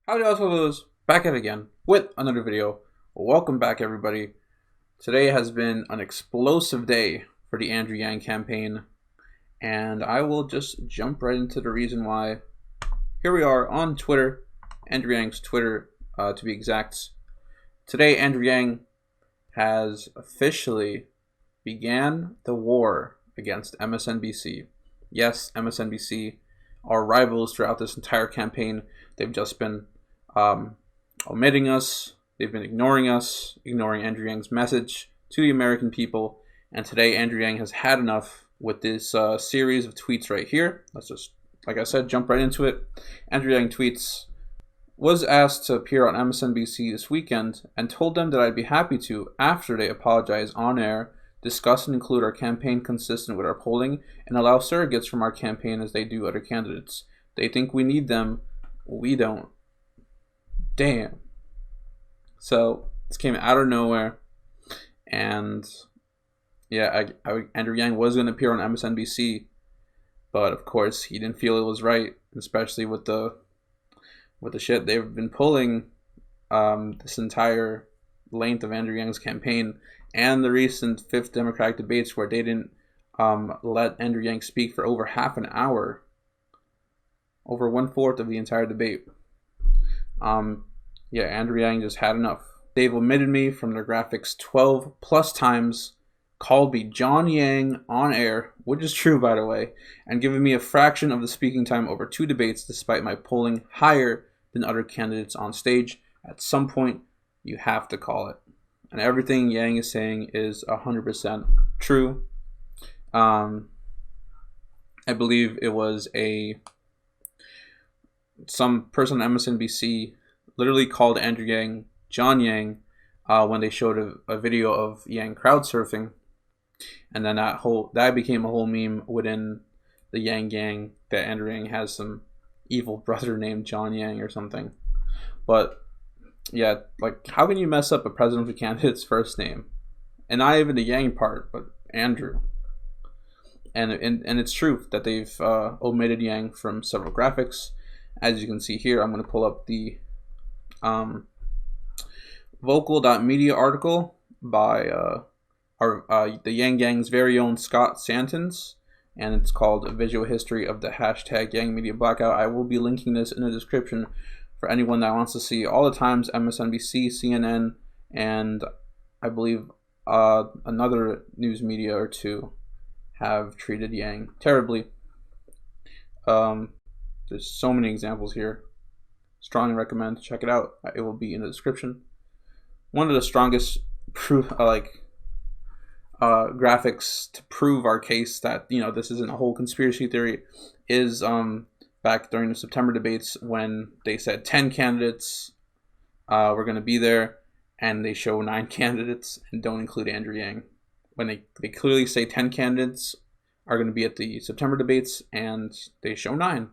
Howdy Oscillos, back at it again with another video. Welcome back everybody. Today has been an explosive day for the Andrew Yang campaign, and I will just jump right into the reason why. Here we are on Twitter, Andrew Yang's Twitter to be exact. Today Andrew Yang has officially began the war against MSNBC. Yes, MSNBC are rivals throughout this entire campaign. They've just been omitting us. They've been ignoring us, ignoring Andrew Yang's message to the American people. And today, Andrew Yang has had enough with this series of tweets right here. Let's just, like I said, jump right into it. Andrew Yang tweets, was asked to appear on MSNBC this weekend and told them that I'd be happy to after they apologize on air, discuss and include our campaign consistent with our polling, and allow surrogates from our campaign as they do other candidates. They think we need them. We don't. Damn. So this came out of nowhere, and yeah, Andrew Yang was going to appear on MSNBC, but of course he didn't feel it was right, especially with the shit they've been pulling this entire length of Andrew Yang's campaign, and the recent 5th Democratic debates where they didn't let Andrew Yang speak for over half an hour, over 1/4 of the entire debate. Yeah, Andrew Yang just had enough. They've omitted me from their graphics 12 plus times, called me John Yang on air, which is true by the way, and given me a fraction of the speaking time over 2 debates despite my polling higher than other candidates on stage. At some point, you have to call it. And everything Yang is saying is 100% true. I believe it was some person on MSNBC literally called Andrew Yang John Yang when they showed a video of Yang crowd surfing, and then that became a whole meme within the Yang gang that Andrew Yang has some evil brother named John Yang or something. But yeah, like, how can you mess up a presidential candidate's first name, and not even the Yang part, but Andrew? And it's true that they've omitted Yang from several graphics. As you can see here, I'm going to pull up the vocal.media article by the Yang Gang's very own Scott Santons, and it's called A Visual History of the Hashtag Yang Media Blackout. I will be linking this in the description for anyone that wants to see all the times MSNBC, CNN, and I believe another news media or two have treated Yang terribly. There's so many examples here. Strongly recommend to check it out. It will be in the description. One of the strongest graphics to prove our case that this isn't a whole conspiracy theory is back during the September debates when they said 10 candidates were going to be there, and they show 9 candidates and don't include Andrew Yang. When they clearly say 10 candidates are going to be at the September debates, and they show 9.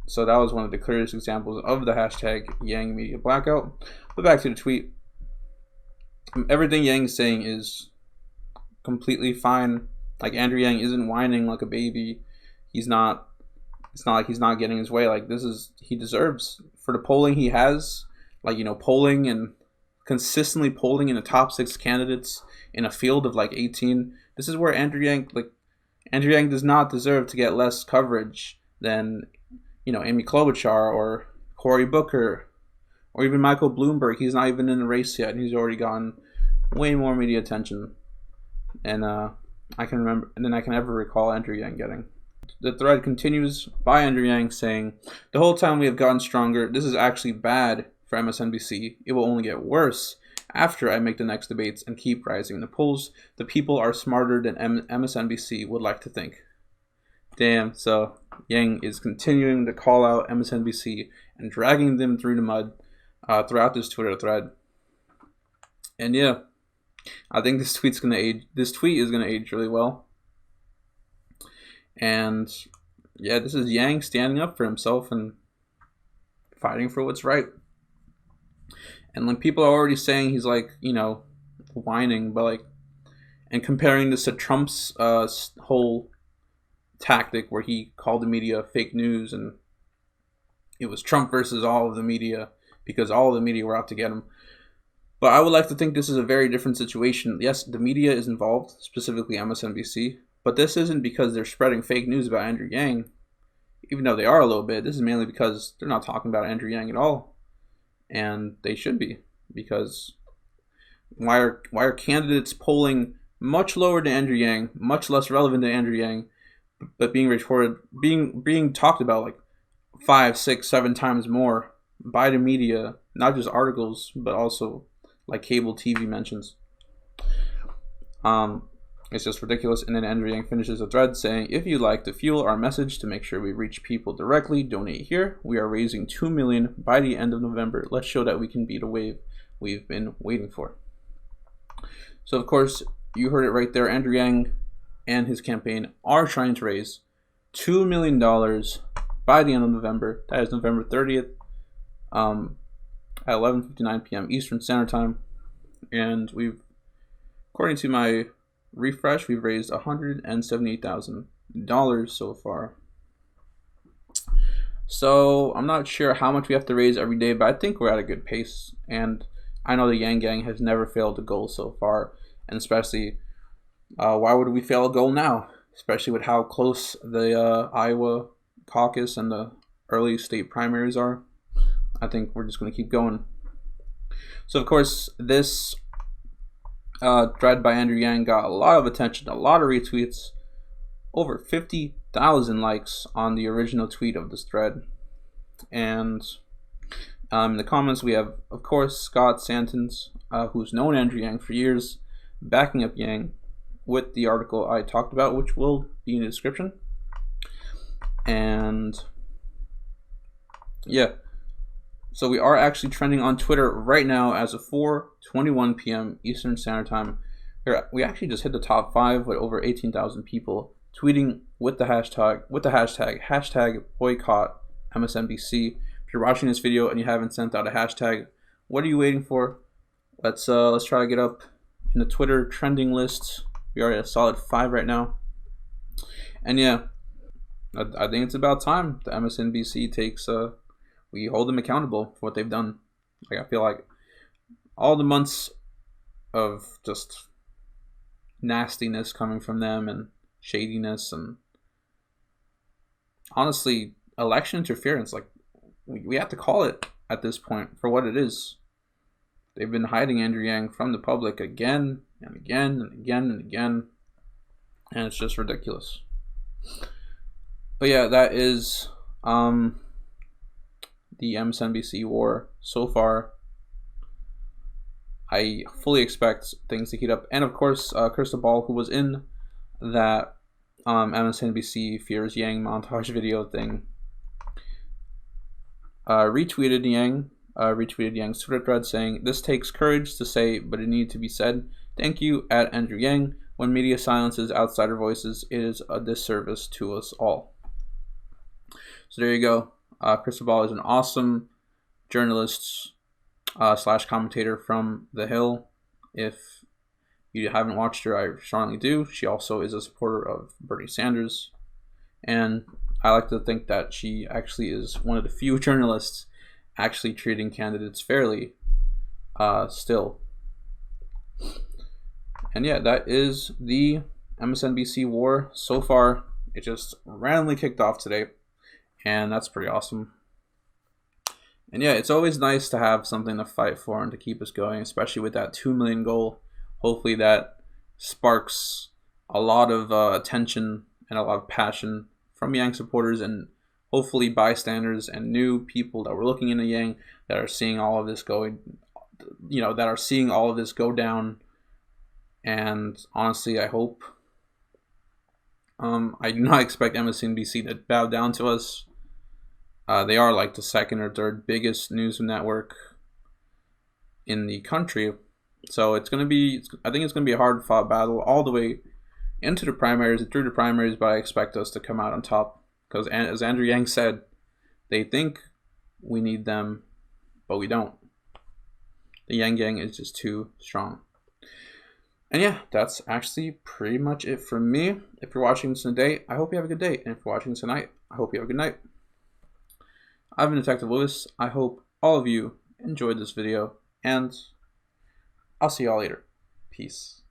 So that was one of the clearest examples of the hashtag Yang Media Blackout. But back to the tweet. Everything Yang's saying is completely fine. Like, Andrew Yang isn't whining like a baby. It's not like he's not getting his way. Like, he deserves for the polling he has. Like, polling and consistently polling in the top 6 candidates in a field of like 18. This is where Andrew Yang does not deserve to get less coverage than Amy Klobuchar or Cory Booker or even Michael Bloomberg. He's not even in the race yet, and he's already gotten way more media attention and I can ever recall Andrew Yang getting. The thread continues by Andrew Yang saying, "The whole time we have gotten stronger. This is actually bad for MSNBC. It will only get worse after I make the next debates and keep rising in the polls. The people are smarter than MSNBC would like to think." Damn, so Yang is continuing to call out MSNBC and dragging them through the mud throughout this Twitter thread. And yeah, I think this tweet is gonna age really well. And yeah, this is Yang standing up for himself and fighting for what's right. And when people are already saying he's whining, but and comparing this to Trump's whole tactic where he called the media fake news and it was Trump versus all of the media because all of the media were out to get him. But I would like to think this is a very different situation. Yes, the media is involved, specifically MSNBC, but this isn't because they're spreading fake news about Andrew Yang, even though they are a little bit. This is mainly because they're not talking about Andrew Yang at all, and they should be, because why are candidates polling much lower than Andrew Yang, much less relevant than Andrew Yang, but being reported, being talked about like 5, 6, 7 times more by the media, not just articles, but also like cable TV mentions. It's just ridiculous. And then Andrew Yang finishes a thread saying, if you'd like to fuel our message to make sure we reach people directly, donate here. We are raising $2 million by the end of November. Let's show that we can beat a wave we've been waiting for. So of course, you heard it right there. Andrew Yang and his campaign are trying to raise $2 million by the end of November. That is November 30th. At 11:59 p.m. Eastern Standard Time, and according to my refresh, we've raised $178,000 so far. So I'm not sure how much we have to raise every day, but I think we're at a good pace. And I know the Yang Gang has never failed a goal so far, and especially, why would we fail a goal now? Especially with how close the Iowa caucus and the early state primaries are. I think we're just going to keep going. So, of course, this thread by Andrew Yang got a lot of attention, a lot of retweets, over 50,000 likes on the original tweet of this thread. And in the comments, we have, of course, Scott Santons, who's known Andrew Yang for years, backing up Yang with the article I talked about, which will be in the description. And yeah. So we are actually trending on Twitter right now as of 4:21 p.m. Eastern Standard Time. We actually just hit the top 5 with over 18,000 people tweeting with the hashtag boycott MSNBC. If you're watching this video and you haven't sent out a hashtag, what are you waiting for? Let's try to get up in the Twitter trending list. We are at a solid 5 right now. And yeah, I think it's about time the MSNBC takes we hold them accountable for what they've done. Like, I feel like all the months of just nastiness coming from them and shadiness and honestly election interference, like we have to call it at this point for what it is. They've been hiding Andrew Yang from the public again and again and again and again, and it's just ridiculous. But yeah, that is the MSNBC war so far. I fully expect things to heat up. And of course, Crystal Ball, who was in that MSNBC Fears Yang montage video thing, retweeted Yang's Twitter thread saying, "This takes courage to say, but it needed to be said. Thank you at Andrew Yang. When media silences outsider voices, it is a disservice to us all." So there you go. Crystal Ball is an awesome journalist / commentator from The Hill. If you haven't watched her, I strongly do. She also is a supporter of Bernie Sanders. And I like to think that she actually is one of the few journalists actually treating candidates fairly still. And yeah, that is the MSNBC war so far. It just randomly kicked off today. And that's pretty awesome. And yeah, it's always nice to have something to fight for and to keep us going, especially with that 2 million goal. Hopefully that sparks a lot of attention and a lot of passion from Yang supporters and hopefully bystanders and new people that were looking into Yang that are seeing all of this going, that are seeing all of this go down. And honestly, I hope, I do not expect MSNBC to bow down to us. They are like the second or third biggest news network in the country. So I think it's going to be a hard fought battle all the way into the primaries and through the primaries, but I expect us to come out on top. Because as Andrew Yang said, they think we need them, but we don't. The Yang Gang is just too strong. And yeah, that's actually pretty much it from me. If you're watching this today, I hope you have a good day. And if you're watching this tonight, I hope you have a good night. I've been Detective Lewis. I hope all of you enjoyed this video, and I'll see y'all later. Peace.